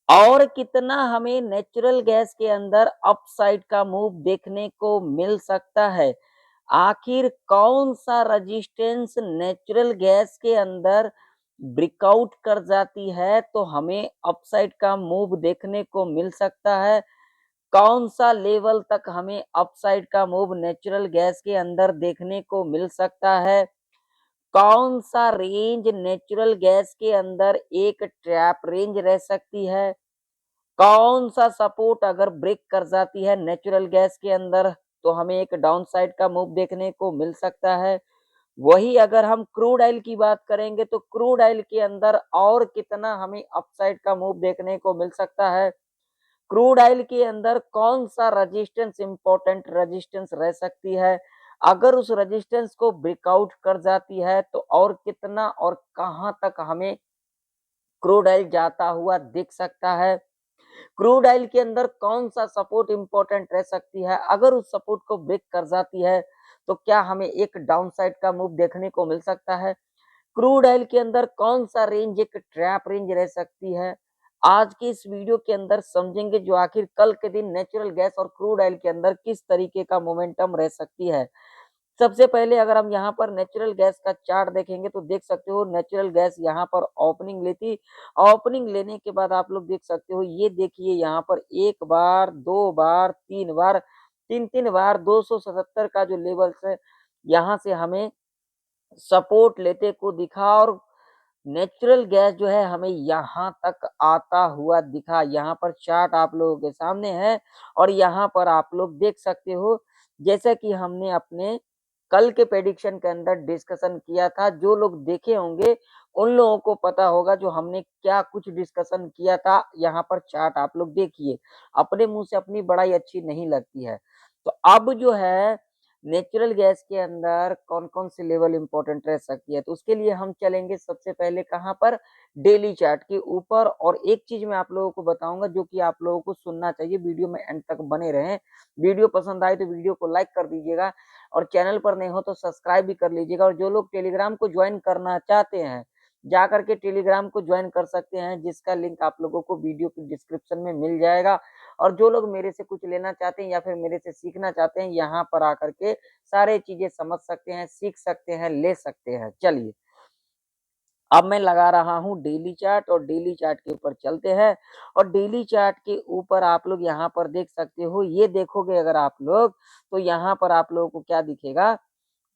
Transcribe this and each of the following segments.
और कितना हमें नेचुरल गैस के अंदर अपसाइड का मूव देखने को मिल सकता है। आखिर कौन-सा रेजिस्टेंस नेचुरल गैस के अंदर ब्रेकआउट कर जाती है तो हमें अपसाइड का मूव देखने को मिल सकता है। कौन-सा लेवल तक हमें अपसाइड का मूव नेचुरल गैस के अंदर देखने को मिल सकता है। कौन-सा रेंज नेचुरल गैस के अंदर एक ट्रैप रेंज रह सकती है। कौन-सा सपोर्ट अगर ब्रेक कर जाती है नेचुरल गैस के अंदर, तो हमें एक डाउनसाइड का मूव देखने को मिल सकता है। वही अगर हम क्रूड ऑयल की बात करेंगे, तो क्रूड ऑयल के अंदर और कितना हमें अपसाइड का मूव देखने को मिल सकता है। क्रूड ऑयल के अंदर कौन-सा रेजिस्टेंस इम्पोर्टेंट रेजिस्टेंस रह सकती है। अगर उस रेजिस्टेंस को ब्रेकआउट कर जाती है, तो और कितना और कहाँ तक हमें क्रूड ऑयल जाता हुआ दिख सकता है। क्रूड ऑयल के अंदर कौन-सा सपोर्ट इम्पोर्टेंट रह सकती है, अगर उस सपोर्ट को ब्रेक कर जाती है, तो क्या हमें एक डाउनसाइड का मूव देखने को मिल सकता है? क्रूड ऑयल के अंदर कौन-सा रेंज एक ट्रैप रेंज रह सकती है? आज की इस वीडियो के अंदर समझेंगे जो आखिर कल के दिन नेचुरल गैस और क्रूड ऑयल के अंदर किस तरीके का मोमेंटम रह सकती है। सबसे पहले अगर हम यहाँ पर नेचुरल गैस का चार्ट देखेंगे तो देख सकते हो नेचुरल गैस यहाँ पर ओपनिंग ली थी। ओपनिंग लेने के बाद आप लोग देख सकते हो ये देखिए यहाँ पर 1 बार, 2 बार, 3 बार, 3-3 बार 277 का जो लेवल्स है, यहाँ से हमें सपोर्ट लेते को दिखा और नेचुरल गैस जो है हमें यहाँ तक आता हुआ दिखा। यहाँ पर चार्ट आप लोगों के सामने है और यहाँ पर आप लोग देख सकते हो जैसा कि हमने अपने कल के प्रेडिक्शन के अंदर डिस्कशन किया था। जो लोग देखे होंगे उन लोगों को पता होगा जो हमने क्या कुछ डिस्कशन किया था। यहाँ पर चार्ट आप लोग देखिए, अपने मुँह से अपनी बड़ाई अच्छी नहीं लगती है। तो अब जो है नेचुरल गैस के अंदर कौन-कौन सी लेवल इम्पोर्टेंट रह सकती है, तो उसके लिए हम चलेंगे सबसे पहले कहाँ पर डेली चार्ट के ऊपर। और एक चीज़ मैं आप लोगों को बताऊँगा जो कि आप लोगों को सुनना चाहिए, वीडियो में एंड तक बने रहें। वीडियो पसंद आए तो वीडियो को लाइक कर दीजिएगा और चैनल पर नए हो तो सब्सक्राइब भी कर लीजिएगा। और जो लोग टेलीग्राम को ज्वाइन करना चाहते हैं, जाकर के टेलीग्राम को ज्वाइन कर सकते हैं, जिसका लिंक आप लोगों को वीडियो की डिस्क्रिप्शन में मिल जाएगा। और जो लोग मेरे से कुछ लेना चाहते हैं या फिर मेरे से सीखना चाहते हैं, यहाँ पर आकर के सारे चीज़ें समझ सकते हैं, सीख सकते हैं, ले सकते हैं। चलिए, अब मैं लगा रहा हूँ डेली चार्ट और डेली चार्ट के ऊपर चलते हैं। और डेली चार्ट के ऊपर आप लोग यहाँ पर देख सकते हो, ये देखोगे अगर आप लोग, तो यहाँ पर आप लोगों को क्या दिखेगा,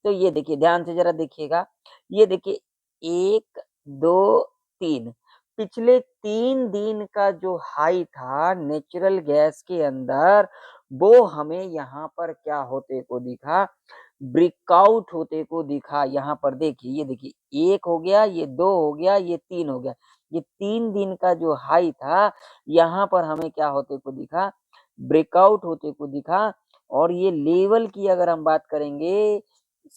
तो ये देखिए ध्यान से ज़रा देखिएगा। ये देखिए 1, 2, 3 पिछले 3 दिन का जो हाई था नेचुरल गैस के अंदर, वो हमें यहाँ पर क्या होते को दिखा, ब्रेकआउट होते को दिखा। यहाँ पर देखिए, ये देखिए 1 हो गया, ये 2 हो गया, ये 3 हो गया। ये 3 दिन का जो हाई था, यहाँ पर हमें क्या होते को दिखा, ब्रेकआउट होते को दिखा। और ये लेवल की अगर हम बात करेंगे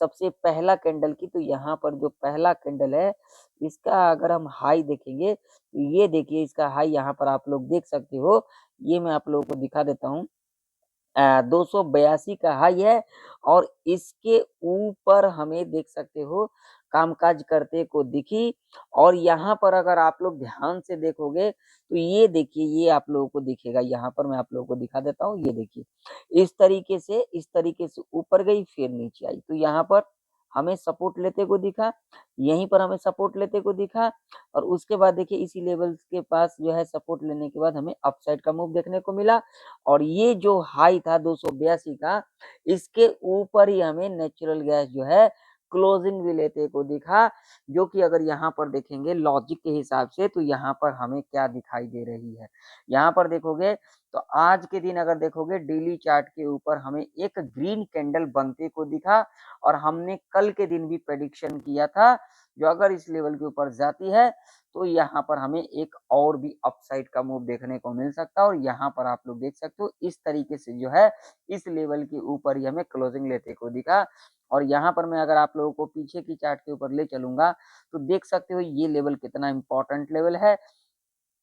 सबसे पहला कैंडल की, तो यहाँ पर जो पहला कैंडल है, इसका अगर हम हाई देखेंगे, तो ये देखिए इसका हाई यहाँ पर आप लोग देख सकते हो। ये मैं आप लोगों को दिखा देता हूँ। 282 का हाई है और इसके ऊपर हमें देख सकते हो कामकाज करते को दिखी। और यहाँ पर अगर आप लोग ध्यान से देखोगे तो ये देखिए, ये आप लोगों को दिखेगा। यहाँ पर मैं आप लोगों को दिखा देता हूँ, ये देखिए इस तरीके से ऊपर गई फिर नीचे आई, तो यहाँ पर हमें सपोर्ट लेते को दिखा, यहीं पर हमें सपोर्ट लेते को दिखा। और उसके बाद देखिए इसी लेवल के पास जो है सपोर्ट लेने के बाद हमें अपसाइड का मूव देखने को मिला। और ये जो हाई था 282 का, इसके ऊपर ही हमें नेचुरल गैस जो है क्लोजिंग भी लेते को दिखा। जो कि अगर यहाँ पर देखेंगे लॉजिक के हिसाब से, तो यहाँ पर हमें क्या दिखाई दे रही है, यहाँ पर देखोगे तो आज के दिन अगर देखोगे डेली चार्ट के ऊपर हमें एक ग्रीन कैंडल बनते को दिखा। और हमने कल के दिन भी प्रेडिक्शन किया था, जो अगर इस लेवल के ऊपर जाती है तो यहाँ पर हमें एक और भी अपसाइड का मूव देखने को मिल सकता है। और यहाँ पर आप लोग देख सकते हो इस तरीके से जो है इस लेवल के ऊपर ही हमें क्लोजिंग लेते को दिखा। और यहाँ पर मैं अगर आप लोगों को पीछे की चार्ट के ऊपर ले चलूंगा, तो देख सकते हो ये लेवल कितना इंपॉर्टेंट लेवल है।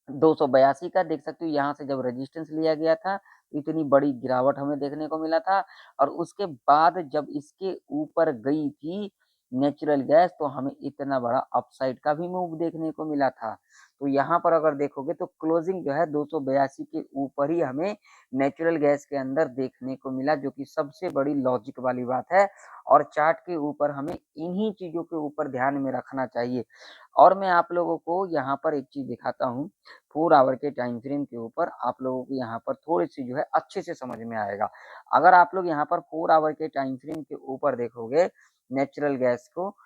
282 का देख सकते हो, यहाँ से जब रेजिस्टेंस लिया गया था तो इतनी बड़ी गिरावट हमें देखने को मिला था। और उसके बाद जब इसके ऊपर गई थी नेचुरल गैस, तो हमें इतना बड़ा अपसाइड का भी मूव देखने को मिला था। तो यहाँ पर अगर देखोगे तो क्लोजिंग जो है 282 के ऊपर ही हमें नेचुरल गैस के अंदर देखने को मिला, जो कि सबसे बड़ी लॉजिक वाली बात है। और चार्ट के ऊपर हमें इन्हीं चीज़ों के ऊपर ध्यान में रखना चाहिए। और मैं आप लोगों को यहाँ पर एक चीज़ दिखाता हूँ, 4 आवर के टाइम फ्रेम के ऊपर आप लोगों को यहाँ पर थोड़ी-सी जो है अच्छे से समझ में आएगा। अगर आप लोग यहाँ पर 4 आवर के टाइम फ्रेम के ऊपर देखोगे नेचुरल गैस को,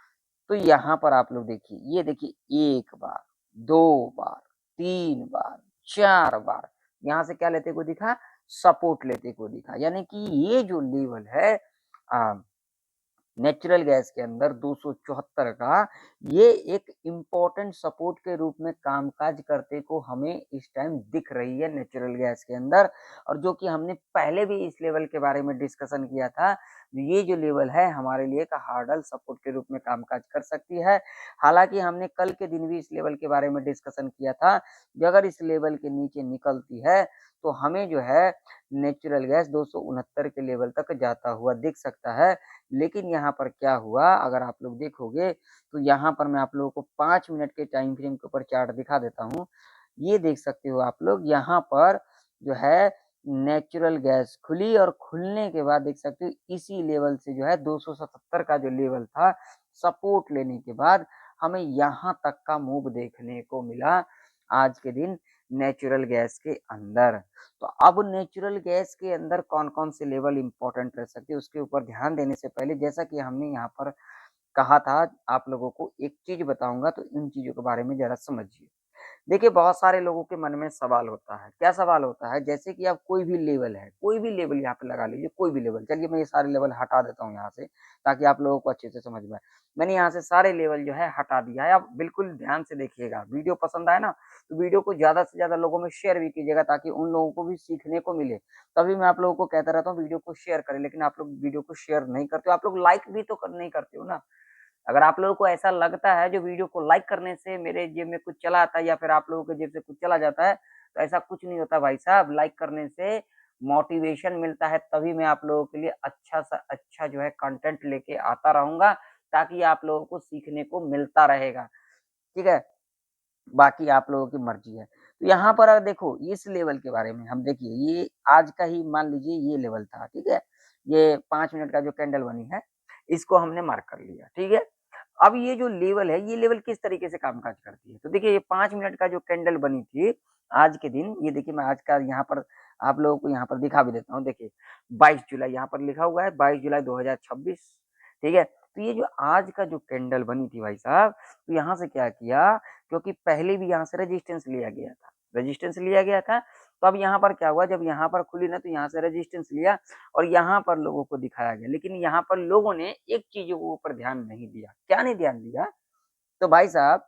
तो यहाँ पर आप लोग देखिए, ये देखिए 1 बार, 2 बार, 3 बार, 4 बार, यहाँ से क्या लेते को दिखा? सपोर्ट लेते को दिखा। यानी कि ये जो लेवल है अ, नेचुरल गैस के अंदर 274 का, ये एक इम्पोर्टेंट सपोर्ट के रूप में कामकाज करते को हमें इस टाइम दिख रही है नेचुरल गैस के अंदर। और जो कि हमने पहले भी इस लेवल के बारे में डिस्कशन किया था, ये जो लेवल है हमारे लिए एक हार्डल सपोर्ट के रूप में कामकाज कर सकती है। हालांकि हमने कल के दिन भी इस लेवल के बारे में डिस्कशन किया था कि अगर इस लेवल के नीचे निकलती है तो हमें जो है नेचुरल गैस 269 के लेवल तक जाता हुआ दिख सकता है। लेकिन यहाँ पर क्या हुआ, अगर आप लोग देखोगे तो यहाँ पर मैं आप लोगों को 5 मिनट के टाइम फ्रेम के ऊपर चार्ट दिखा देता हूँ। ये देख सकते हो आप लोग, यहाँ पर जो है नेचुरल गैस खुली और खुलने के बाद देख सकते हो इसी लेवल से जो है 277 का जो लेवल था, सपोर्ट लेने के बाद हमें यहाँ तक का मूव देखने को मिला आज के दिन नेचुरल गैस के अंदर। तो अब नेचुरल गैस के अंदर कौन-कौन से लेवल इम्पोर्टेंट रह सकते हैं, उसके ऊपर ध्यान देने से पहले जैसा कि हमने यहाँ पर कहा था, आप लोगों को एक चीज़ बताऊँगा तो इन चीज़ों के बारे में ज़रा समझिए। देखिए, बहुत सारे लोगों के मन में सवाल होता है। क्या सवाल होता है? जैसे कि आप कोई भी लेवल है, कोई भी लेवल यहाँ पे लगा लीजिए, कोई भी लेवल। चलिए मैं ये सारे लेवल हटा देता हूँ यहाँ से, ताकि आप लोगों को अच्छे से समझ में आए। मैंने यहाँ से सारे लेवल जो है हटा दिया है। आप बिल्कुल ध्यान से देखिएगा। वीडियो पसंद आए ना, तो वीडियो को ज़्यादा से ज़्यादा लोगों में शेयर भी कीजिएगा, ताकि उन लोगों को भी सीखने को मिले। तभी मैं आप लोगों को कहता रहता हूँ वीडियो को शेयर करें, लेकिन आप लोग वीडियो को शेयर नहीं करते हो। आप लोग लाइक भी तो नहीं करते हो ना। अगर आप लोगों को ऐसा लगता है जो वीडियो को लाइक करने से मेरे जेब में कुछ चला आता है या फिर आप लोगों के जेब से कुछ चला जाता है, तो ऐसा कुछ नहीं होता भाई साहब। लाइक करने से मोटिवेशन मिलता है, तभी मैं आप लोगों के लिए अच्छा सा अच्छा जो है कंटेंट लेके आता रहूँगा, ताकि आप लोगों को सीखने को मिलता रहेगा। ठीक है? बाकी आप लोगों की मर्ज़ी है। तो यहाँ पर देखो इस लेवल के बारे में हम देखिए, ये आज का ही मान लीजिए ये लेवल था, ठीक है? ये 5 मिनट का जो कैंडल बनी है, इसको हमने मार्क कर लिया, ठीक है? अब ये जो लेवल है, ये लेवल किस तरीके से कामकाज करती है? तो देखिए ये 5 मिनट का जो कैंडल बनी थी, आज के दिन, ये देखिए मैं आज का यहाँ पर आप लोगों को यहाँ पर दिखा भी देता हूँ, देखिए 22 जुलाई यहाँ पर लिखा हुआ है, 22 जुलाई 2026, ठीक है? तो ये जो आज का जो कैंडल बनी थी भाई साहब, तो यहाँ से क्या किया, क्योंकि पहले भी यहाँ से रेजिस्टेंस लिया गया था, रेजिस्टेंस लिया गया था, तो अब यहाँ पर क्या हुआ, जब यहाँ पर खुली ना तो यहाँ से रेजिस्टेंस लिया और यहाँ पर लोगों को दिखाया गया। लेकिन यहाँ पर लोगों ने एक चीज़ों के ऊपर ध्यान नहीं दिया। क्या नहीं ध्यान दिया? तो भाई साहब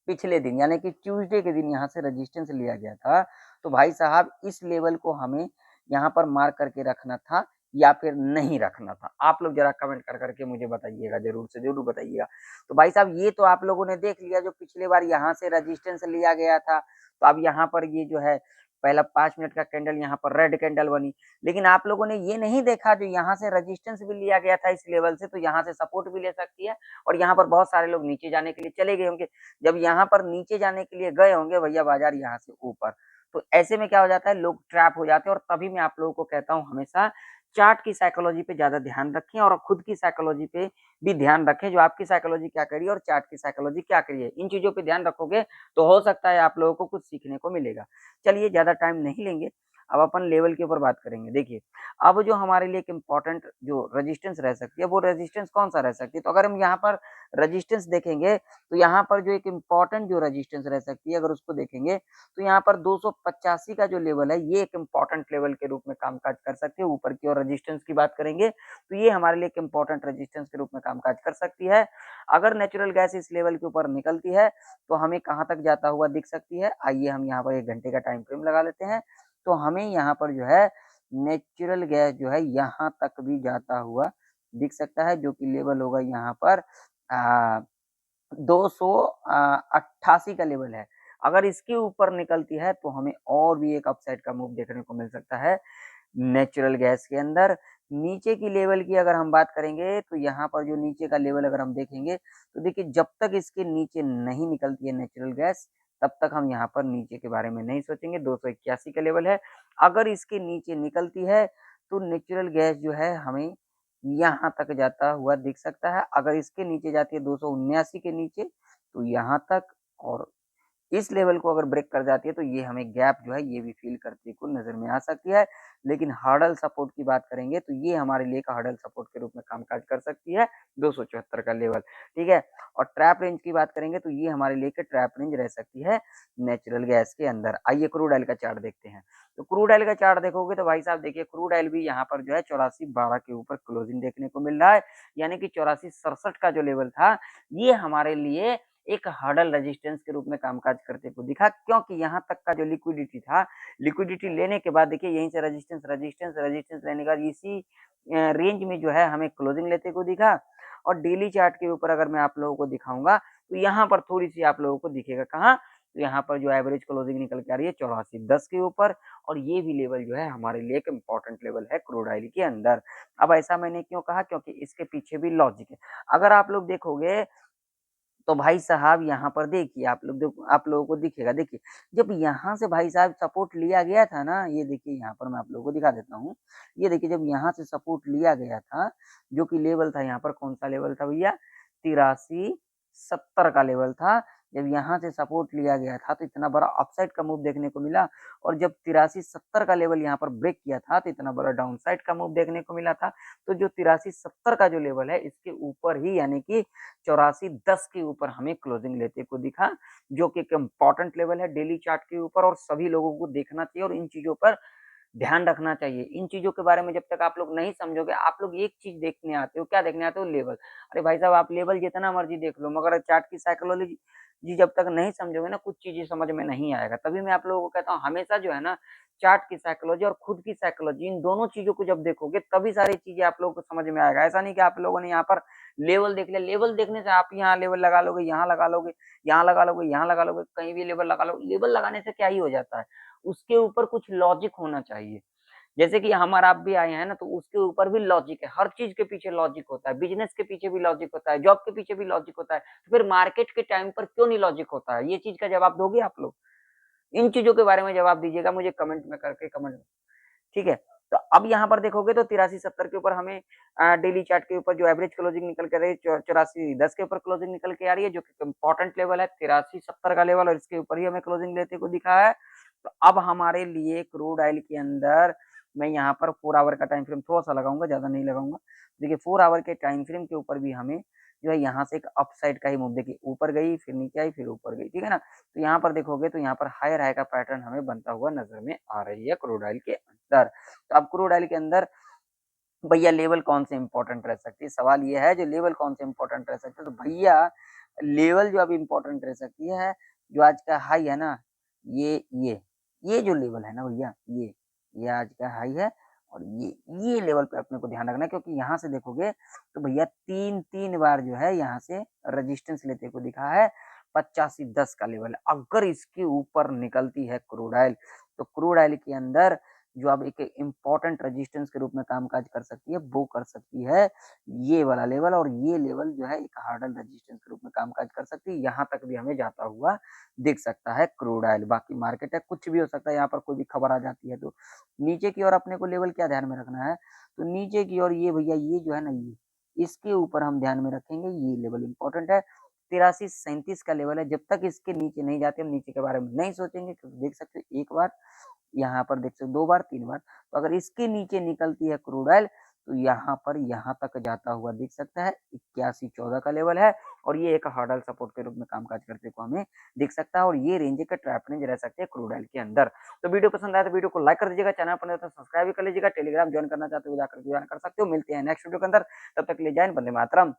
पिछले दिन यानी कि ट्यूसडे के दिन यहाँ से रेजिस्टेंस लिया गया था, तो भाई साहब इस लेवल को हमें यहाँ पर मार्क करके रखना था या फिर नहीं रखना था? आप लोग ज़रा कमेंट कर के मुझे बताइएगा, ज़रूर से ज़रूर बताइएगा। तो भाई साहब ये तो आप लोगों ने देख लिया, जो पिछली बार यहाँ से रेजिस्टेंस लिया गया था, तो अब यहाँ पर ये जो है पहला 5 मिनट का कैंडल यहाँ पर रेड कैंडल बनी। लेकिन आप लोगों ने ये नहीं देखा, जो यहाँ से रेजिस्टेंस भी लिया गया था इस लेवल से, तो यहाँ से सपोर्ट भी ले सकती है और यहाँ पर बहुत सारे लोग नीचे जाने के लिए चले गए होंगे। जब यहाँ पर नीचे जाने के लिए गए होंगे भैया बाजार यहाँ से ऊपर, तो ऐसे में क्या हो जाता है, लोग ट्रैप हो जाते हैं। और तभी मैं आप लोगों को कहता हूँ हमेशा चार्ट की साइकोलॉजी पे ज़्यादा ध्यान रखें और खुद की साइकोलॉजी पे भी ध्यान रखें, जो आपकी साइकोलॉजी क्या कह रही है और चार्ट की साइकोलॉजी क्या कह रही है। इन चीज़ों पे ध्यान रखोगे तो हो सकता है आप लोगों को कुछ सीखने को मिलेगा। चलिए ज़्यादा टाइम नहीं लेंगे, अब अपन लेवल के ऊपर बात करेंगे। देखिए, अब जो हमारे लिए एक इम्पोर्टेंट जो रेजिस्टेंस रह सकती है, वो रेजिस्टेंस कौन-सा रह सकती है? तो अगर हम यहाँ पर रेजिस्टेंस देखेंगे, तो यहाँ पर जो एक इम्पोर्टेंट जो रेजिस्टेंस रह सकती है, अगर उसको देखेंगे, तो यहाँ पर 285 का जो लेवल है, ये एक इम्पोर्टेंट लेवल के रूप में कामकाज कर सकती है। ऊपर की ओर रेजिस्टेंस की बात करेंगे, तो ये हमारे लिए एक इम्पोर्टेंट रेजिस्टेंस के रूप में कामकाज कर सकती है। अगर नेचुरल गैस इस लेवल के ऊपर निकलती है, तो हमें कहाँ तक जाता हुआ दिख सकती है? आइए हम यहाँ पर 1 घंटे का टाइम फ्रेम लगा लेते हैं, तो हमें यहाँ पर जो है नेचुरल गैस जो है यहाँ तक भी जाता हुआ दिख सकता है, जो कि लेवल होगा यहाँ पर 288 का लेवल है। अगर इसके ऊपर निकलती है तो हमें और भी एक अपसाइड का मूव देखने को मिल सकता है नेचुरल गैस के अंदर, नीचे की लेवल की अगर हम बात करेंगे तो यहाँ पर जो नीचे का लेवल अगर हम देखेंगे तो देखिए जब तक इसके नीचे नहीं निकलती है नेचुरल गैस तब तक हम यहाँ पर नीचे के बारे में नहीं सोचेंगे। 281 का लेवल है, अगर इसके नीचे निकलती है तो नेचुरल गैस जो है हमें यहाँ तक जाता हुआ दिख सकता है। अगर इसके नीचे जाती है 279 के नीचे तो यहाँ तक, और इस लेवल को अगर ब्रेक कर जाती है तो ये हमें गैप जो है ये भी फ़ील करते को नज़र में आ सकती है। लेकिन हर्डल सपोर्ट की बात करेंगे तो ये हमारे लिए एक हर्डल सपोर्ट के रूप में कामकाज कर सकती है 274 का लेवल, ठीक है? और ट्रैप रेंज की बात करेंगे तो ये हमारे लिए एक ट्रैप रेंज रह सकती है नेचुरल गैस के अंदर। आइए क्रूड ऑयल का चार्ट देखते हैं। तो क्रूड ऑयल का चार्ट देखोगे तो भाई साहब देखिए क्रूड ऑयल भी यहाँ पर जो है 84.12 के ऊपर क्लोजिंग देखने को मिल रहा है। यानी कि 84.67 का जो लेवल था ये हमारे लिए एक हर्डल रेजिस्टेंस के रूप में कामकाज करते को दिखा, क्योंकि यहाँ तक का जो लिक्विडिटी था, लिक्विडिटी लेने के बाद देखिए यहीं से रेजिस्टेंस लेने के बाद इसी रेंज में जो है हमें क्लोजिंग लेते को दिखा। और डेली चार्ट के ऊपर अगर मैं आप लोगों को दिखाऊंगा तो यहाँ पर थोड़ी-सी आप लोगों को दिखेगा कहाँ? तो यहाँ पर जो एवरेज क्लोजिंग निकल के आ रही है 84.10 के ऊपर, और ये भी लेवल जो है हमारे लिए एक इम्पोर्टेंट लेवल है क्रूड ऑयल के अंदर। अब ऐसा मैंने क्यों कहा? क्योंकि इसके पीछे भी लॉजिक है। अगर आप लोग देखोगे तो भाई साहब यहाँ पर देखिए आप लोगों को दिखेगा, देखिए जब यहाँ से भाई साहब सपोर्ट लिया गया था ना, ये देखिए यहाँ पर मैं आप लोगों को दिखा देता हूँ। ये देखिए जब यहाँ से सपोर्ट लिया गया था, जो कि लेवल था यहाँ पर कौन-सा लेवल था भैया? 83.70 का लेवल था। जब यहाँ से सपोर्ट लिया गया था तो इतना बड़ा अपसाइड का मूव देखने को मिला, और जब 83.70 का लेवल यहाँ पर ब्रेक किया था तो इतना बड़ा डाउनसाइड का मूव देखने को मिला था। तो जो 83.70 का जो लेवल है इसके ऊपर ही यानी कि 84.10 के ऊपर हमें क्लोजिंग लेते को दिखा, जो कि एक इम्पोर्टेंट लेवल है डेली चार्ट के ऊपर, और सभी लोगों को देखना चाहिए और इन चीज़ों पर ध्यान रखना चाहिए। इन चीज़ों के बारे में जब तक आप लोग नहीं समझोगे, आप लोग एक चीज़ देखने आते हो, क्या देखने आते हो? लेवल। अरे भाई साहब आप लेवल जितना मर्ज़ी देख लो, मगर चार्ट की साइकोलॉजी जी जब तक नहीं समझोगे ना, कुछ चीज़ें समझ में नहीं आएगा। तभी मैं आप लोगों को कहता हूँ हमेशा जो है ना, चार्ट की साइकोलॉजी और खुद की साइकोलॉजी, इन दोनों चीज़ों को जब देखोगे तभी सारी चीज़ें आप लोगों को समझ में आएगा। ऐसा नहीं कि आप लोगों ने यहाँ पर लेवल देख लिया, लेवल देखने से आप यहाँ लेवल लगा लोगे, यहाँ लगा लोगे, यहाँ लगा लोगे, यहाँ लगा लोगे, कहीं भी लेवल लगा लो। लेवल लगाने से क्या ही हो जाता है? उसके ऊपर कुछ लॉजिक होना चाहिए। जैसे कि हम और आप भी आए हैं ना, तो उसके ऊपर भी लॉजिक है। हर चीज़ के पीछे लॉजिक होता है, बिज़नेस के पीछे भी लॉजिक होता है, जॉब के पीछे भी लॉजिक होता है। तो फिर मार्केट के टाइम पर क्यों नहीं लॉजिक होता है? ये चीज़ का जवाब दोगे आप लोग? इन चीज़ों के बारे में जवाब दीजिएगा मुझे कमेंट में करके कमेंट, ठीक है? तो अब यहाँ पर देखोगे तो 83.70 के ऊपर हमें डेली चार्ट के ऊपर जो एवरेज क्लोजिंग निकल के आ रही है 84.10 के ऊपर क्लोजिंग निकल के आ रही है, जो कि इम्पोर्टेंट लेवल है 83.70 का लेवल, और इसके ऊपर ही हमें क्लोजिंग लेते को दिखा है। तो अब हमारे लिए क्रूड ऑयल के अंदर मैं यहाँ पर 4 आवर का टाइम फ्रेम थोड़ा-सा लगाऊँगा, ज़्यादा नहीं लगाऊँगा। देखिए 4 आवर के टाइम फ्रेम के ऊपर भी हमें जो है यहाँ से एक अपसाइड का ही मूव, देखिए ऊपर गई, फिर नीचे आई, फिर ऊपर गई, ठीक है ना? तो यहाँ पर देखोगे तो यहाँ पर हायर हाई का पैटर्न हमें बनता हुआ नज़र में आ रही है क्रूड ऑयल के अंदर। तो अब क्रूड ऑयल के अंदर भैया लेवल कौन से इम्पोर्टेंट रह सकती है? सवाल ये है जो लेवल कौन से इम्पोर्टेंट रह सकते हैं? तो भैया लेवल जो अब इम्पोर्टेंट रह सकती है, जो आज का हाई है ना, ये ये, ये जो लेवल है ना भैया, ये आज का हाई है, और ये लेवल पे अपने को ध्यान रखना है, क्योंकि यहाँ से देखोगे तो भैया 3-3 बार जो है यहाँ से रेजिस्टेंस लेते को दिखा है, 85-10 का लेवल है। अगर इसके ऊपर निकलती है क्रूड ऑयल, तो क्रूड ऑयल के अंदर जो अब एक इम्पोर्टेंट रेजिस्टेंस के रूप में कामकाज कर सकती है, वो कर सकती है ये वाला लेवल, और ये लेवल जो है एक हार्डल रेजिस्टेंस के रूप में कामकाज कर सकती है। यहाँ तक भी हमें जाता हुआ दिख सकता है क्रूड ऑयल। बाकी मार्केट है, कुछ भी हो सकता है, यहाँ पर कोई भी खबर आ जाती है तो। नीचे की ओर अपने को लेवल क्या ध्यान में रखना है? तो नीचे की ओर ये भैया ये जो है ना, ये इसके ऊपर हम ध्यान में रखेंगे, ये लेवल इम्पोर्टेंट है। 83-37 का लेवल है, जब तक इसके नीचे नहीं जाते हम नीचे के बारे में नहीं सोचेंगे, क्योंकि देख सकते हो एक बार, यहाँ पर देख सकते हो 2 बार, 3 बार। तो अगर इसके नीचे निकलती है क्रूड ऑयल तो यहाँ पर यहाँ तक जाता हुआ दिख सकता है, 81-14 का लेवल है, और ये एक हर्डल सपोर्ट के रूप में कामकाज करते को हमें दिख सकता है, और ये रेंज का ट्रैप रेंज रह सकते हैं क्रूड ऑयल के अंदर। तो वीडियो पसंद आया तो वीडियो को लाइक कर दीजिएगा, चैनल पर नए हो तो सब्सक्राइब भी कर लीजिएगा, टेलीग्राम ज्वाइन करना चाहते हो जाकर ज्वाइन कर सकते हो। मिलते हैं नेक्स्ट वीडियो के अंदर, तब तक के लिए जय हिंद, वंदे मातरम।